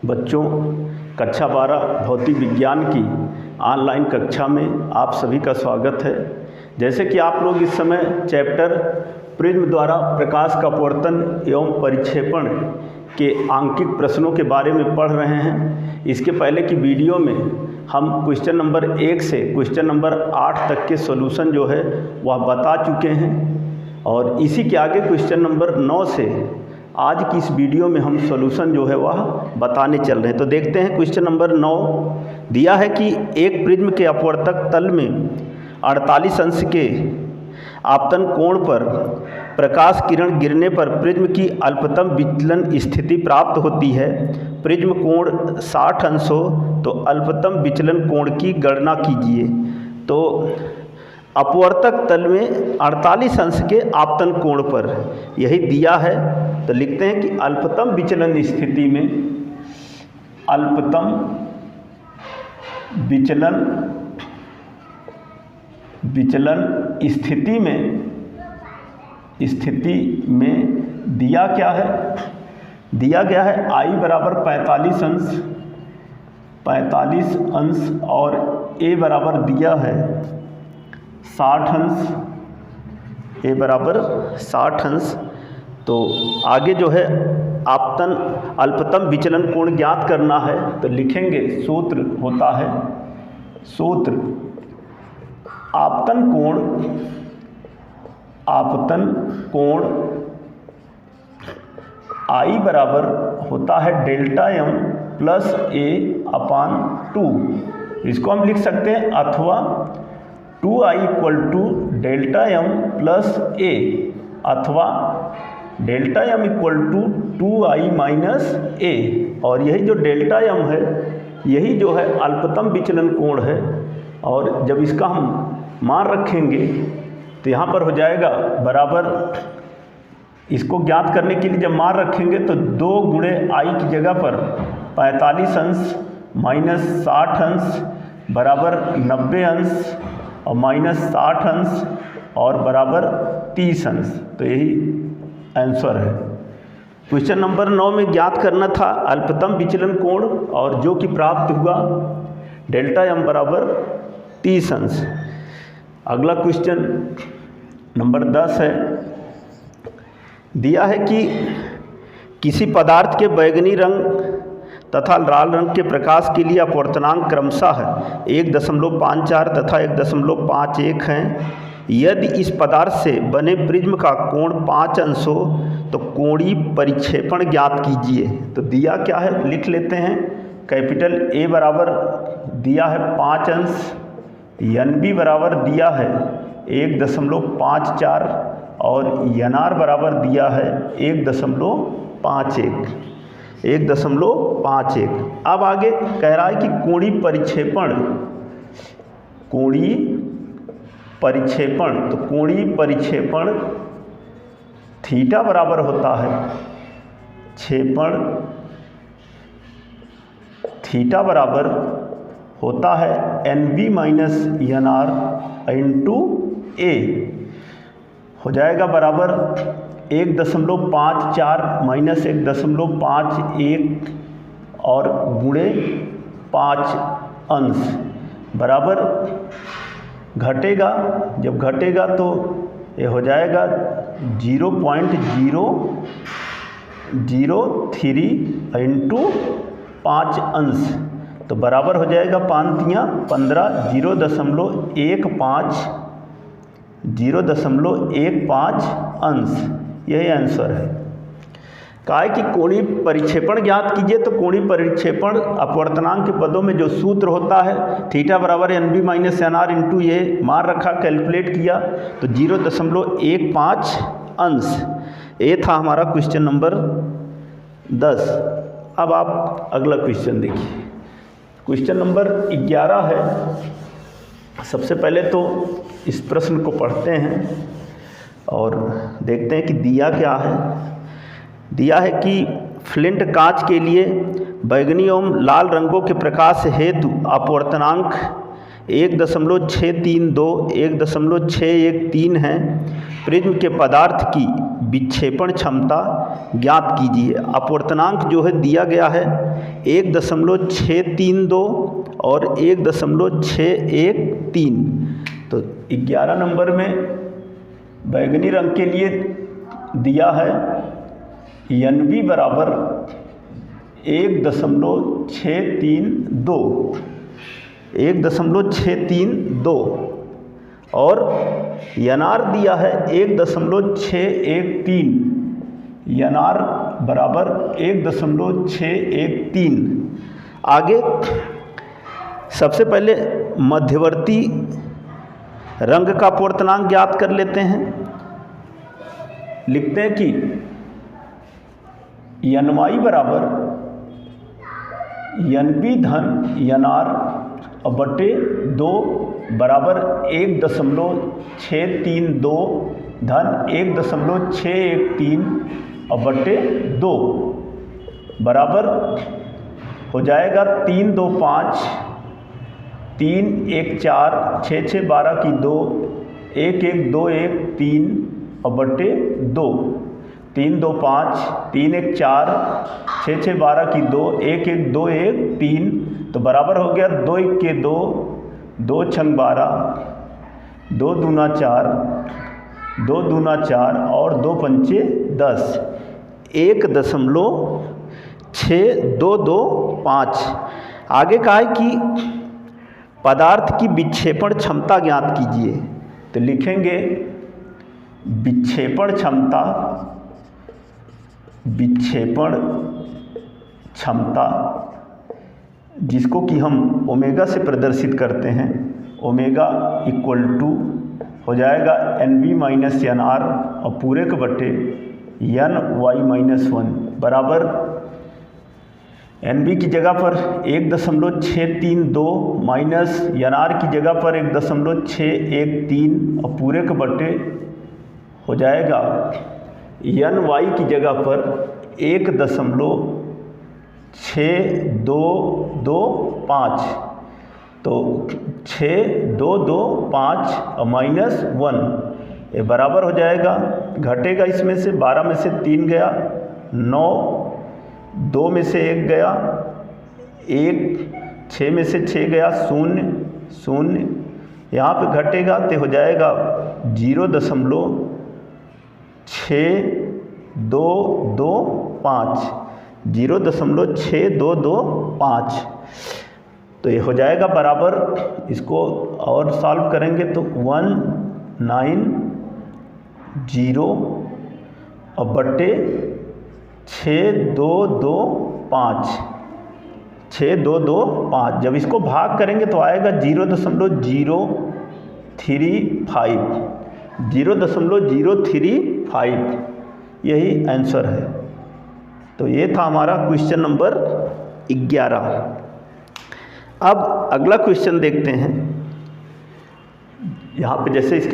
बच्चों, कक्षा 12 भौतिक विज्ञान की ऑनलाइन कक्षा में आप सभी का स्वागत है। जैसे कि आप लोग इस समय चैप्टर प्रिज्म द्वारा प्रकाश का अपवर्तन एवं परिक्षेपण के आंकिक प्रश्नों के बारे में पढ़ रहे हैं। इसके पहले की वीडियो में हम क्वेश्चन नंबर 1 से क्वेश्चन नंबर 8 तक के सॉल्यूशन जो है वह बता चुके हैं और इसी के आगे क्वेश्चन नंबर 9 से आज की इस वीडियो में हम सॉल्यूशन जो है वह बताने चल रहे हैं। तो देखते हैं क्वेश्चन नंबर 9 दिया है कि एक प्रिज्म के अपवर्तक तल में 48 अंश के आपतन कोण पर प्रकाश किरण गिरने पर प्रिज्म की अल्पतम विचलन स्थिति प्राप्त होती है। प्रिज्म कोण 60 अंश हो तो अल्पतम विचलन कोण की गणना कीजिए। तो अपवर्तक तल में 48 अंश के आपतन कोण पर यही दिया है। तो लिखते हैं कि अल्पतम विचलन स्थिति में दिया क्या है? दिया गया है I बराबर 45 अंश और A बराबर दिया है 60 अंश। A बराबर 60 अंश। तो आगे जो है अल्पतम विचलन कोण ज्ञात करना है। तो लिखेंगे सूत्र होता है आपतन कोण I बराबर होता है delta m plus A upon 2। इसको हम लिख सकते हैं अथवा 2I equal to delta m plus A अथवा डेल्टा m equal to 2I minus A। और यही जो डेल्टा m है यही जो है अल्पतम विचलन कोण है। और जब इसका हम मान रखेंगे तो यहाँ पर हो जाएगा बराबर, इसको ज्ञात करने के लिए जब मान रखेंगे तो 2 गुणे I की जगह पर 45 अंश माइनस 60 अंश बराबर 90 अंश और माइनस 60 अंश और बराबर 30 अंश। तो यही आंसर है। क्वेश्चन नंबर 9 में ज्ञात करना था अल्पतम विचलन कोण और जो कि प्राप्त हुआ डेल्टा m बराबर 30 अंश। अगला क्वेश्चन नंबर 10 है। दिया है कि किसी पदार्थ के बैंगनी रंग तथा लाल रंग के प्रकाश के लिए अपवर्तनांक क्रमशः 1.54 तथा 1.51 हैं। यदि इस पदार्थ से बने प्रिज्म का कोण 5 अंश हो तो कोणीय परिक्षेपण ज्ञात कीजिए। तो दिया क्या है लिख लेते हैं। कैपिटल A बराबर दिया है 5 अंश, NB बराबर दिया है 1.54 और NR बराबर दिया है 1.51। अब आगे कह रहा है कि कोणीय परिक्षेपण तो कोणीय परिक्षेपण थीटा बराबर होता है क्षेपण, थीटा बराबर होता है NB minus NR into A। हो जाएगा बराबर 1.54 माइनस 1.51 और गुणे 5 अंश बराबर घटेगा। जब घटेगा तो ये हो जाएगा 0.003 इंटू 5 अंश। तो बराबर हो जाएगा 5 तियाँ 15, 0.15 अंश। यही आंसर है। कहा है कि कोणीय परिक्षेपण ज्ञात कीजिए। तो कोणीय परिक्षेपण अपवर्तनांक के पदों में जो सूत्र होता है थीटा बराबर NB minus NR into A मान रखा, कैलकुलेट किया तो 0.15 अंश। ये था हमारा क्वेश्चन नंबर 10। अब आप अगला क्वेश्चन देखिए। क्वेश्चन नंबर 11 है। सबसे पहले तो इस प्रश्न को पढ़ते हैं और देखते हैं कि दिया क्या है। दिया है कि फ्लिंट कांच के लिए बैंगनी एवं लाल रंगों के प्रकाश हेतु अपवर्तनांक 1.632 1.613 है। प्रिज्म के पदार्थ की विक्षेपण क्षमता ज्ञात कीजिए। अपवर्तनांक जो है दिया गया है 1.632 और 1.613। तो 11 नंबर में बैगनी रंग के लिए दिया है NB बराबर 1.632 और NR दिया है 1.613। NR बराबर 1.613। आगे सबसे पहले मध्यवर्ती रंग का अपवर्तनांक ज्ञात कर लेते हैं। लिखते हैं कि NY बराबर NB धन NR बटे 2 बराबर 1.632 धन 1.613 बटे 2 बराबर हो जाएगा 3 2 5 3 1 4 6 6 12 की 2 1 1 2 1 3 बटे 2 3 2 5 3 1 4 6 6 12 की 2 1 1 2 1 3 तो बराबर हो गया 2 1 के 2 2 छंग 12 2 दूना 4 2 दूना 4 और 2 पंचे 10 1.6225। आगे कहा है कि पदार्थ की विक्षेपण क्षमता ज्ञात कीजिए। तो लिखेंगे विक्षेपण क्षमता जिसको कि हम ओमेगा से प्रदर्शित करते हैं। ओमेगा इक्वल टू हो जाएगा NB माइनस NR और पूरे के बटे NY-1 बराबर NB की जगह पर 1.632 माइनस NR की जगह पर 1.613 और पूरे के बटे हो जाएगा NY की जगह पर 1.6225। तो 6225 और माइनस 1 ये बराबर हो जाएगा, घटेगा इसमें से 12 में से 3 गया 9, 2 में से 1 गया 1, 6 में से 6 गया 0 0, यहाँ पे घटेगा तो हो जाएगा 0.6225 0.6225। तो ये हो जाएगा बराबर, इसको और सॉल्व करेंगे तो 190 और बटे 6225 जब इसको भाग करेंगे तो आएगा 0.035 यही आंसर है। तो ये था हमारा क्वेश्चन नंबर 11। अब अगला क्वेश्चन देखते हैं। यहाँ पे जैसे इस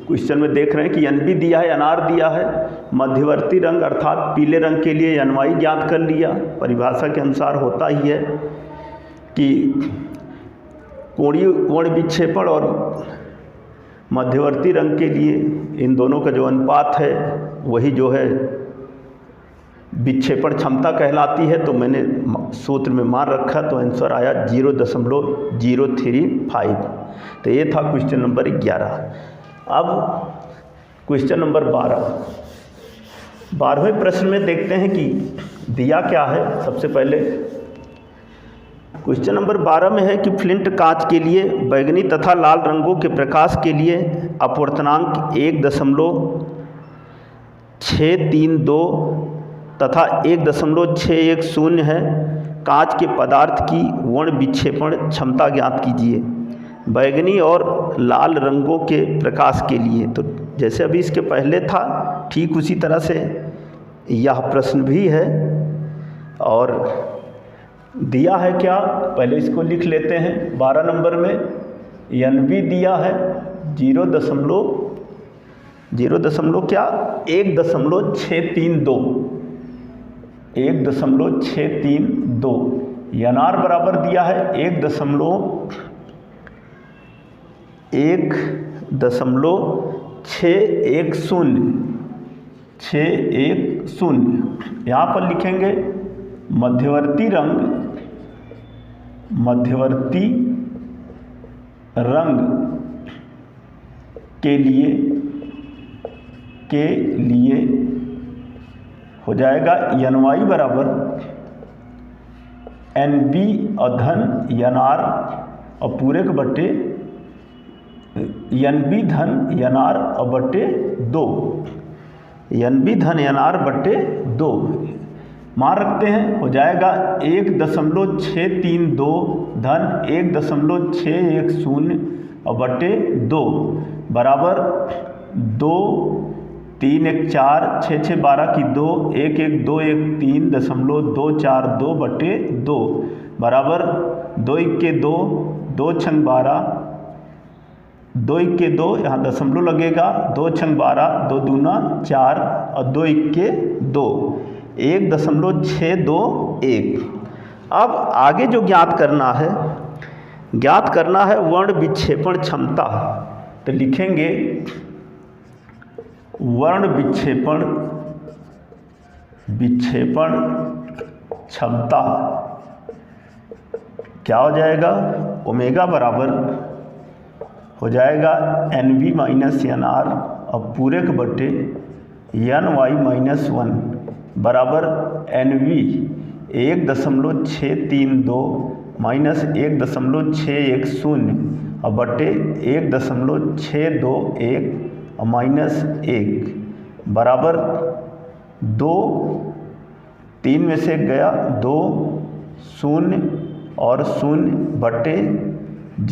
क्वेश्चन में देख रहे हैं कि NB दिया है, NR दिया है, मध्यवर्ती रंग अर्थात पीले रंग के लिए NY ज्ञात कर लिया। परिभाषा के अनुसार होता ही है कि कोणीय कोण विक्षेपण और मध्यवर्ती रंग के लिए इन दोनों का जो अनुपात है वही जो है विक्षेपण क्षमता कहलाती है। तो मैंने सूत्र में मान रखा तो आंसर आया 0.035। तो ये था क्वेश्चन नंबर 11। अब क्वेश्चन नंबर 12वें प्रश्न में देखते हैं कि दिया क्या है। सबसे पहले क्वेश्चन नंबर 12 में है कि फ्लिंट कांच के लिए बैंगनी तथा लाल रंगों के प्रकाश के लिए अपवर्तनांक 1.632 तथा 1.610 है। कांच के पदार्थ की वर्ण विक्षेपण क्षमता ज्ञात कीजिए बैंगनी और लाल रंगों के प्रकाश के लिए। तो जैसे अभी इसके पहले था ठीक उसी तरह से यह प्रश्न भी है और दिया है क्या, पहले इसको लिख लेते हैं। 12 नंबर में NB दिया है 1.632। NR बराबर दिया है 1.613 1.610 यहाँ पर लिखेंगे मध्यवर्ती रंग के लिए हो जाएगा NY बराबर NB धन NR और पूरे के बटे NB धन NR और बटे 2, NB धन NR बटे 2 मान रखते हैं। हो जाएगा 1.632 धन 1.610 और बटे 2 बराबर 2, 3 1 4 6 6 12 की 2 1 1 2 1 3.242 बटे 2 बराबर 2 1 के 2 2 छंग 12 2 1 के 2 यहाँ दशमलव लगेगा 2 छंग 12 2 दूना 4 और 2 1 के 2 1.621। अब आगे जो ज्ञात करना है वर्ण विक्षेपण क्षमता। तो लिखेंगे वर्ण विक्षेपण क्षमता क्या हो जाएगा, ओमेगा बराबर हो जाएगा NB माइनस NR और पूरे के बटे NY माइनस 1 बराबर NB 1.632 माइनस 1.610 और बटे 1.621 और माइनस 1 बराबर 2, 3 में से गया 2 0 और 0 बटे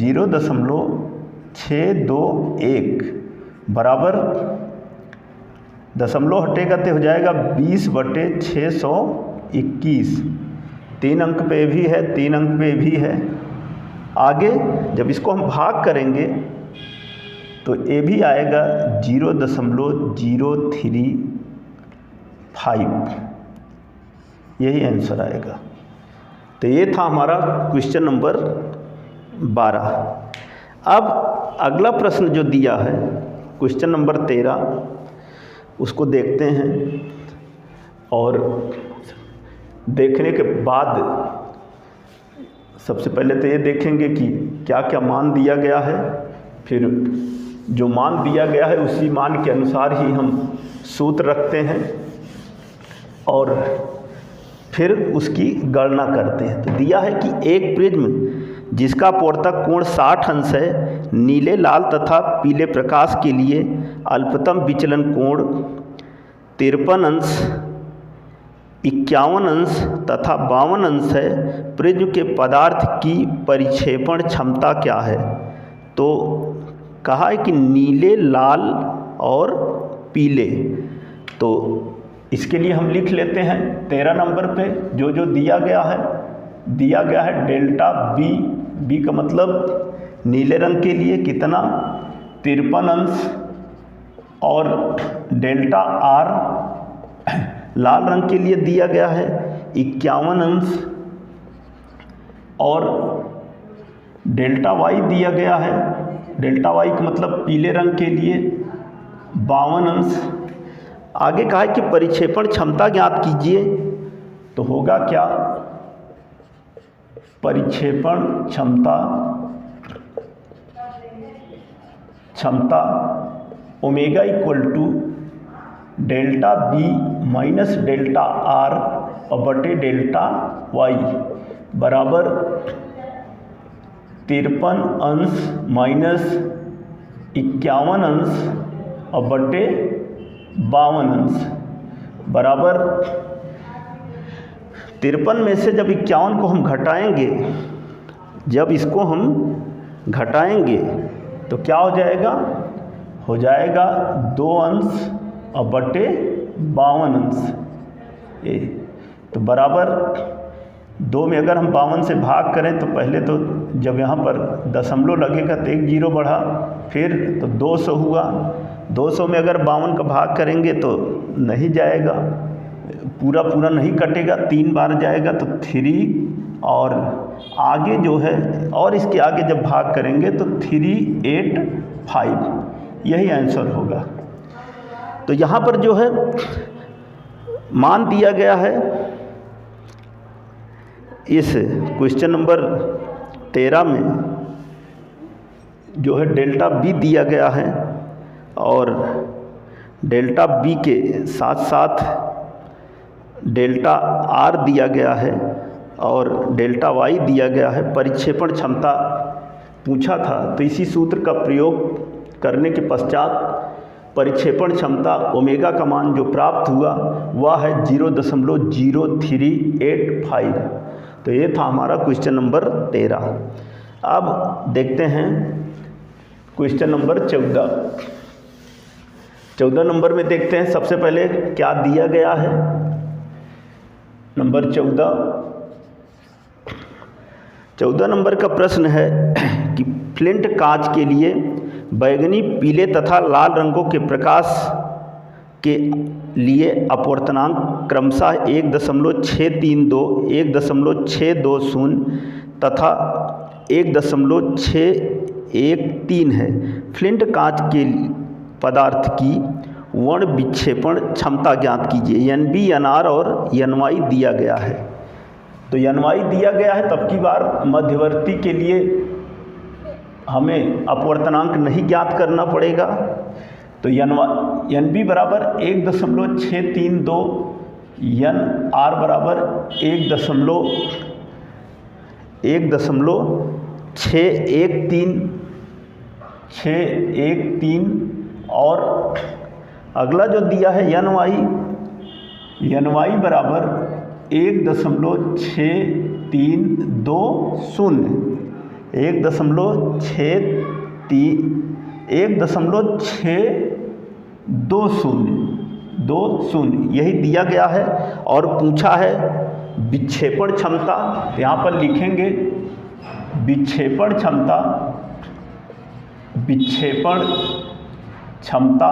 0.621 बराबर दशमलव हटेगा तो हो जाएगा 20/621। 3 अंक पे भी है 3 अंक पे भी है। आगे जब इसको हम भाग करेंगे तो ये भी आएगा 0.035, यही आंसर आएगा। तो ये था हमारा क्वेश्चन नंबर 12। अब अगला प्रश्न जो दिया है क्वेश्चन नंबर 13 उसको देखते हैं और देखने के बाद सबसे पहले तो ये देखेंगे कि क्या क्या मान दिया गया है, फिर जो मान दिया गया है उसी मान के अनुसार ही हम सूत्र रखते हैं और फिर उसकी गणना करते हैं। तो दिया है कि एक प्रिज्म जिसका अपवर्तक कोण 60 अंश है नीले लाल तथा पीले प्रकाश के लिए अल्पतम विचलन कोण 53 अंश 51 अंश तथा 52 अंश है। प्रिज्म के पदार्थ की परिक्षेपण क्षमता क्या है। तो कहा है कि नीले लाल और पीले। तो इसके लिए हम लिख लेते हैं 13 नंबर पे जो दिया गया है डेल्टा बी का मतलब नीले रंग के लिए कितना 53 अंश और डेल्टा आर लाल रंग के लिए दिया गया है 51 अंश और डेल्टा वाई दिया गया है, डेल्टा वाई का मतलब पीले रंग के लिए 52 अंश। आगे कहा है कि परिक्षेपण क्षमता ज्ञात कीजिए। तो होगा क्या, परिक्षेपण क्षमता omega equal to delta B minus delta R और बटे डेल्टा वाई बराबर 53 अंश माइनस 51 अंश और बटे 52 अंश बराबर 53 में से जब 51 को हम घटाएंगे, जब इसको हम घटाएंगे तो क्या हो जाएगा, हो जाएगा 2 अंश और बटे 52 अंश। ये तो बराबर 2 में अगर हम 52 से भाग करें तो पहले तो जब यहाँ पर दशमलव लगेगा तो 1 जीरो बढ़ा, फिर तो 200 हुआ। 200 में अगर 52 का भाग करेंगे तो नहीं जाएगा, पूरा पूरा नहीं कटेगा, 3 बार जाएगा तो 3 और आगे जो है और इसके आगे जब भाग करेंगे तो 3, 8, 5 यही आंसर होगा। तो यहाँ पर जो है मान दिया गया है इस क्वेश्चन नंबर 13 में जो है डेल्टा बी दिया गया है और डेल्टा बी के साथ साथ डेल्टा आर दिया गया है और डेल्टा वाई दिया गया है। परिक्षेपण क्षमता पूछा था तो इसी सूत्र का प्रयोग करने के पश्चात परिक्षेपण क्षमता ओमेगा का मान जो प्राप्त हुआ वह है 0.0385। तो ये था हमारा क्वेश्चन नंबर 13। अब देखते हैं क्वेश्चन नंबर 14 नंबर में देखते हैं सबसे पहले क्या दिया गया है। नंबर 14 नंबर का प्रश्न है कि फ्लिंट कांच के लिए बैंगनी, पीले तथा लाल रंगों के प्रकाश के लिए अपवर्तनांक क्रमशः 1.632, 1.620 तथा 1.613 है। फ्लिंट कांच के पदार्थ की वर्ण विक्षेपण क्षमता ज्ञात कीजिए। NB, NR और NY दिया गया है। तो NY दिया गया है, तब की बार मध्यवर्ती के लिए हमें अपवर्तनांक नहीं ज्ञात करना पड़ेगा। तो NB बराबर 1.632, NR बराबर 1.613 और अगला जो दिया है NY बराबर 1.620 यही दिया गया है। और पूछा है विक्षेपण क्षमता, यहाँ पर लिखेंगे विक्षेपण क्षमता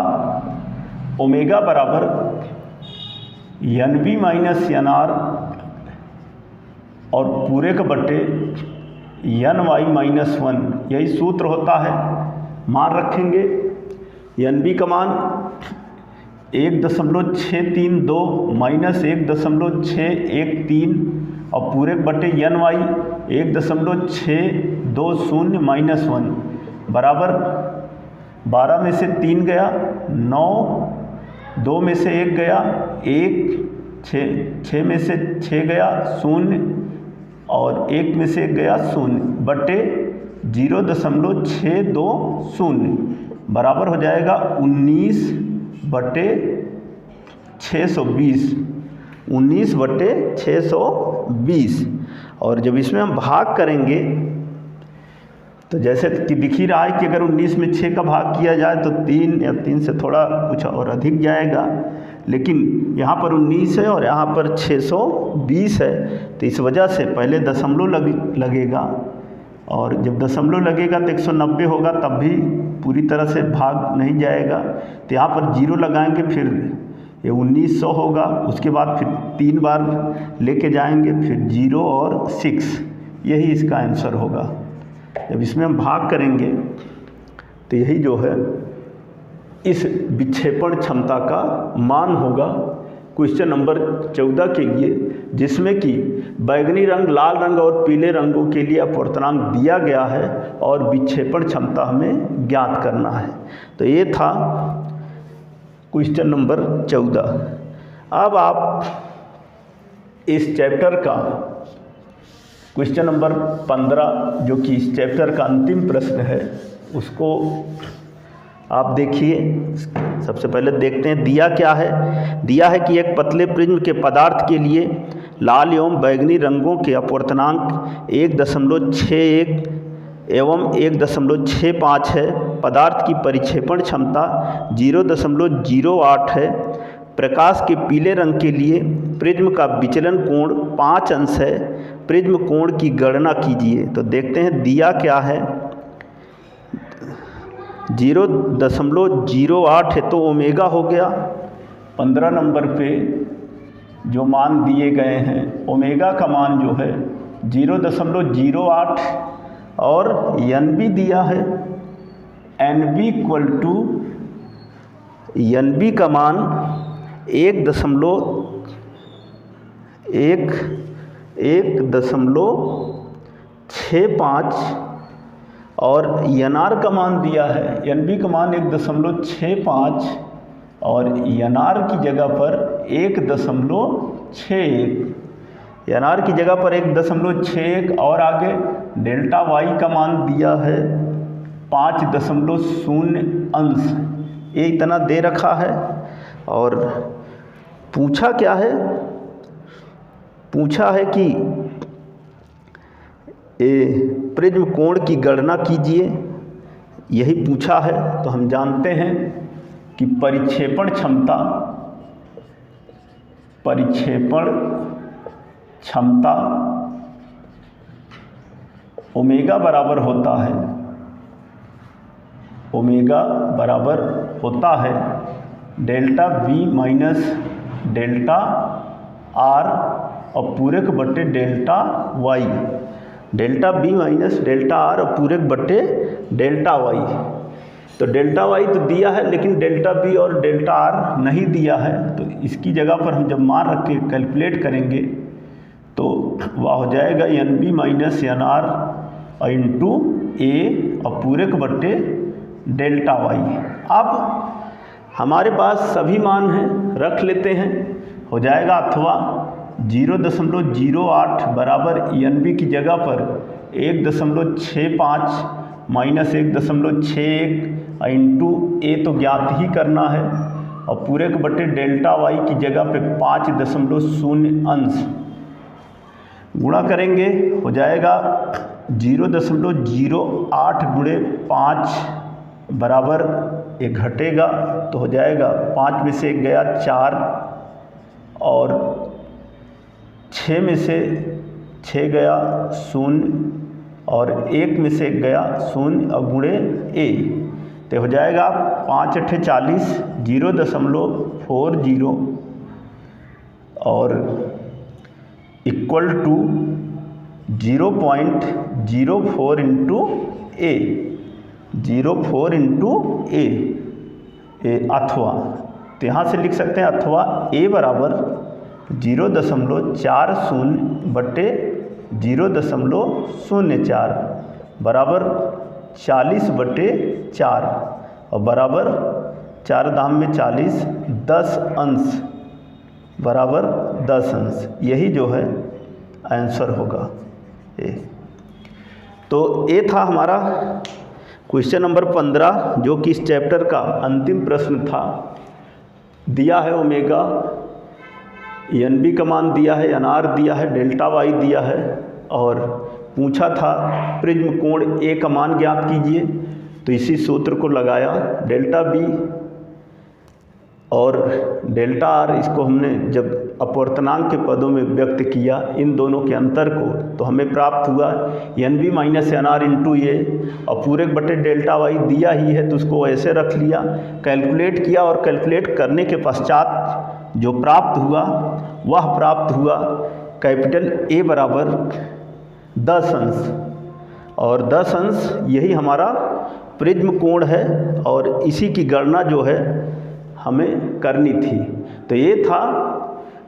ओमेगा बराबर NB माइनस NR और पूरे का बटे NY माइनस 1 यही सूत्र होता है। मान रखेंगे NB का मान 1.632 माइनस 1.613 और पूरे बटे NY 1.620 माइनस 1 बराबर 12 में से 3 गया 9, 2 में से 1 गया 1, 6 में से 6 गया 0 और 1 में से 1 गया 0 बटे 0.620 बराबर हो जाएगा 19/620 19/620। और जब इसमें हम भाग करेंगे तो जैसे कि दिख ही रहा है कि अगर 19 में 6 का भाग किया जाए तो 3 या 3 से थोड़ा कुछ और अधिक जाएगा, लेकिन यहाँ पर 19 है और यहाँ पर 620 है तो इस वजह से पहले दशमलव लगेगा और जब दशमलव लगेगा तो 190 होगा, तब भी पूरी तरह से भाग नहीं जाएगा। तो यहाँ पर 0 लगाएंगे, फिर ये 1900 होगा, उसके बाद फिर 3 बार लेके जाएंगे, फिर 0 और 6 यही इसका आंसर होगा। जब इसमें हम भाग करेंगे तो यही जो है इस विक्षेपण क्षमता का मान होगा क्वेश्चन नंबर 14 के लिए, जिसमें कि बैंगनी रंग, लाल रंग और पीले रंगों के लिए अपवर्तनांक दिया गया है और विक्षेपण क्षमता हमें ज्ञात करना है। तो ये था क्वेश्चन नंबर 14। अब आप इस चैप्टर का क्वेश्चन नंबर 15 जो कि इस चैप्टर का अंतिम प्रश्न है उसको आप देखिए। सबसे पहले देखते हैं दिया क्या है। दिया है कि एक पतले प्रिज्म के पदार्थ के लिए लाल एवं बैंगनी रंगों के अपवर्तनांक 1.61 एवं 1.65 है। पदार्थ की परिक्षेपण क्षमता 0.08 है। प्रकाश के पीले रंग के लिए प्रिज्म का विचलन कोण 5 अंश है। प्रिज्म कोण की गणना कीजिए। तो देखते हैं दिया क्या है। 0.08 है तो ओमेगा हो गया। 15 नंबर पे जो मान दिए गए हैं, ओमेगा का मान जो है 0.08 और एन बी दिया है, N B equal to N B का मान 1.65 और एन आर का मान दिया है, एन बी का मान 1.65 और एन आर की जगह पर 1.61, एन आर की जगह पर 1.61 और आगे डेल्टा वाई का मान दिया है 5.0 अंश, ये इतना दे रखा है। और पूछा क्या है, पूछा है कि प्रिज्म कोण की गणना कीजिए, यही पूछा है। तो हम जानते हैं कि परिक्षेपण क्षमता ओमेगा बराबर होता है delta B minus delta R और पूरक बटे delta Y, delta B minus delta R और पूरक बटे डेल्टा वाई। तो डेल्टा वाई तो दिया है लेकिन डेल्टा बी और डेल्टा आर नहीं दिया है, तो इसकी जगह पर हम जब मान रख के कैलकुलेट करेंगे तो वह हो जाएगा N B minus N R into A और पूरक बटे डेल्टा वाई। अब हमारे पास सभी मान हैं, रख लेते हैं, हो जाएगा अथवा 0.08 बराबर एन बी की जगह पर 1.65 माइनस 1.61 इंटू ए तो ज्ञात ही करना है और पूरक बटे डेल्टा वाई की जगह पे 5.0 अंश गुणा करेंगे, हो जाएगा 0.08 गुणे 5 बराबर, ये घटेगा तो हो जाएगा 5 में से 1 गया 4 और 6 में से 6 गया 0 और 1 में से 1 गया 0 और गुणे ए, तो हो जाएगा 5 × 8 = 40, 0.40 और equal to 0.04 into A, 0.4 into A अथवा, तो यहाँ से लिख सकते हैं अथवा ए बराबर 0.40 बटे 0.04 बराबर 40/4 और बराबर 4 दाम में 40, 10 अंश बराबर 10 अंश, यही जो है आंसर होगा ए। तो ये था हमारा क्वेश्चन नंबर 15 जो कि इस चैप्टर का अंतिम प्रश्न था। दिया है ओमेगा, एन बी का मान दिया है, एन आर दिया है, डेल्टा वाई दिया है और पूछा था प्रिज्म कोण ए का मान ज्ञात कीजिए। तो इसी सूत्र को लगाया, डेल्टा बी और डेल्टा आर, इसको हमने जब अपवर्तनांक के पदों में व्यक्त किया इन दोनों के अंतर को, तो हमें प्राप्त हुआ N B minus N R into A और पूरक बटे डेल्टा वाई दिया ही है तो उसको ऐसे रख लिया, कैलकुलेट किया और कैलकुलेट करने के पश्चात जो प्राप्त हुआ वह प्राप्त हुआ कैपिटल ए बराबर 10 अंश और 10 अंश यही हमारा प्रिज्म कोण है और इसी की गणना जो है हमें करनी थी। तो ये था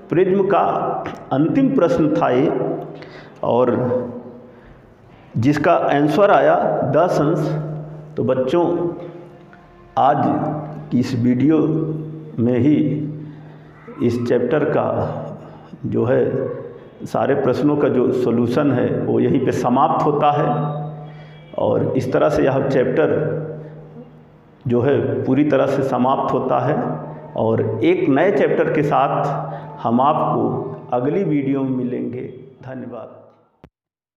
प्रिज्म का अंतिम प्रश्न था ये, और जिसका आंसर आया 10 अंश। तो बच्चों आज की इस वीडियो में ही इस चैप्टर का जो है सारे प्रश्नों का जो सॉल्यूशन है वो यहीं पे समाप्त होता है और इस तरह से यह चैप्टर जो है पूरी तरह से समाप्त होता है और एक नए चैप्टर के साथ हम आपको अगली वीडियो में मिलेंगे। धन्यवाद।